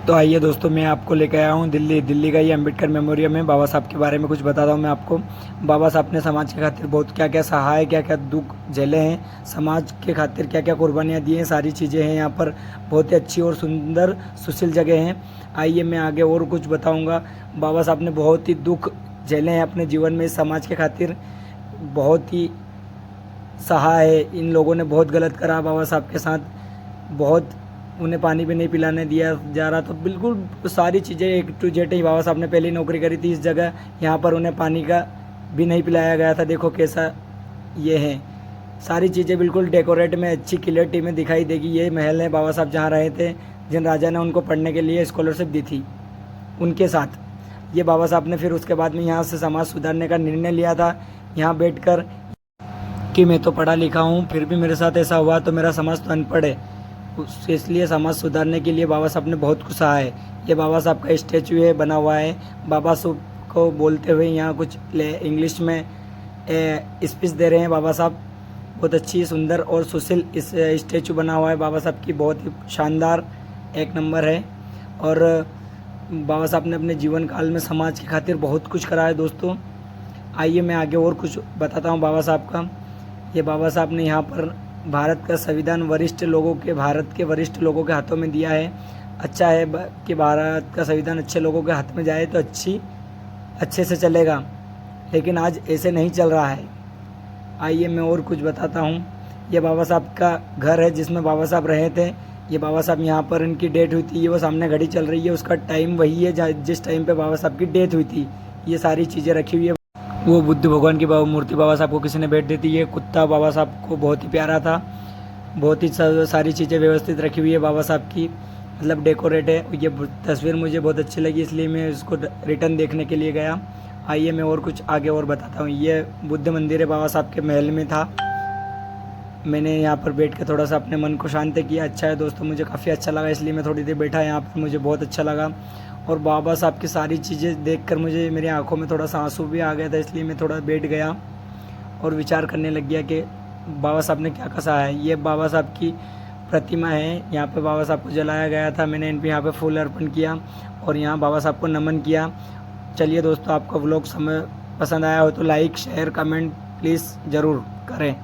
तो आइए दोस्तों, मैं आपको लेकर आया हूँ दिल्ली का ये अम्बेडकर मेमोरियम है। बाबा साहब के बारे में कुछ बताता हूँ मैं आपको। बाबा साहब ने समाज के खातिर बहुत क्या क्या सहा है, क्या क्या दुख झेले हैं, समाज के खातिर क्या क्या कुर्बानियाँ दी हैं, सारी चीज़ें हैं यहाँ पर। बहुत ही अच्छी और सुंदर सुशील जगह हैं। आइए मैं आगे और कुछ बताऊँगा। बाबा साहब ने बहुत ही दुख झेले हैं अपने जीवन में, समाज के खातिर बहुत ही सहा है। इन लोगों ने बहुत गलत करा बाबा साहब के साथ, बहुत उन्हें पानी भी नहीं पिलाने दिया जा रहा। तो बिल्कुल सारी चीज़ें एक टू जेड ही। बाबा साहब ने पहली नौकरी करी थी इस जगह, यहाँ पर उन्हें पानी का भी नहीं पिलाया गया था। देखो कैसा ये है, सारी चीज़ें बिल्कुल डेकोरेट में अच्छी क्लियरिटी में दिखाई देगी। ये महल है बाबा साहब जहाँ रहे थे, जिन राजा ने उनको पढ़ने के लिए स्कॉलरशिप दी थी उनके साथ। ये बाबा साहब ने फिर उसके बाद में यहाँ से समाज सुधारने का निर्णय लिया था, यहाँ बैठकर कि मैं तो पढ़ा लिखा हूँ फिर भी मेरे साथ ऐसा हुआ तो मेरा समाज तो अनपढ़ है। इसलिए समाज सुधारने के लिए बाबा साहब ने बहुत कुछ सहा है। ये बाबा साहब का स्टैचू है बना हुआ है। बाबा साहब को बोलते हुए यहाँ कुछ इंग्लिश में स्पीच दे रहे हैं बाबा साहब। बहुत अच्छी सुंदर और सुशील इस स्टैचू बना हुआ है बाबा साहब की, बहुत ही शानदार एक नंबर है। और बाबा साहब ने अपने जीवन काल में समाज के खातिर बहुत कुछ करा है दोस्तों। आइए मैं आगे और कुछ बताता हूँ बाबा साहब का। ये बाबा साहब ने यहाँ पर भारत का संविधान भारत के वरिष्ठ लोगों के हाथों में दिया है। अच्छा है कि भारत का संविधान अच्छे लोगों के हाथ में जाए तो अच्छे से चलेगा, लेकिन आज ऐसे नहीं चल रहा है। आइए मैं और कुछ बताता हूँ। ये बाबा साहब का घर है जिसमें बाबा साहब रहे थे। ये बाबा साहब यहाँ पर इनकी डेथ हुई थी, ये वो सामने घड़ी चल रही है, उसका टाइम वही है जिस टाइम पे बाबा साहब की डेथ हुई थी। ये सारी चीज़ें रखी हुई है। वो बुद्ध भगवान की मूर्ति बाबा साहब को किसी ने भेंट दी थी। ये कुत्ता बाबा साहब को बहुत ही प्यारा था। बहुत ही सारी चीज़ें व्यवस्थित रखी हुई है बाबा साहब की, मतलब डेकोरेट है। ये तस्वीर मुझे बहुत अच्छी लगी, इसलिए मैं इसको रिटर्न देखने के लिए गया। आइए मैं और कुछ आगे और बताता हूँ। ये बुद्ध मंदिर है बाबा साहब के महल में था। मैंने यहाँ पर बैठ के थोड़ा सा अपने मन को शांत किया। अच्छा है दोस्तों, मुझे काफ़ी अच्छा लगा, इसलिए मैं थोड़ी देर बैठा यहाँ पर, मुझे बहुत अच्छा लगा। और बाबा साहब की सारी चीज़ें देखकर मुझे मेरी आंखों में थोड़ा सा आंसू भी आ गया था, इसलिए मैं थोड़ा बैठ गया और विचार करने लग गया कि बाबा साहब ने क्या कसा है। ये बाबा साहब की प्रतिमा है, यहाँ पे बाबा साहब को जलाया गया था। मैंने इन पे यहाँ पे फूल अर्पण किया और यहाँ बाबा साहब को नमन किया। चलिए दोस्तों, आपका व्लॉग पसंद आया हो तो लाइक शेयर कमेंट प्लीज़ ज़रूर करें।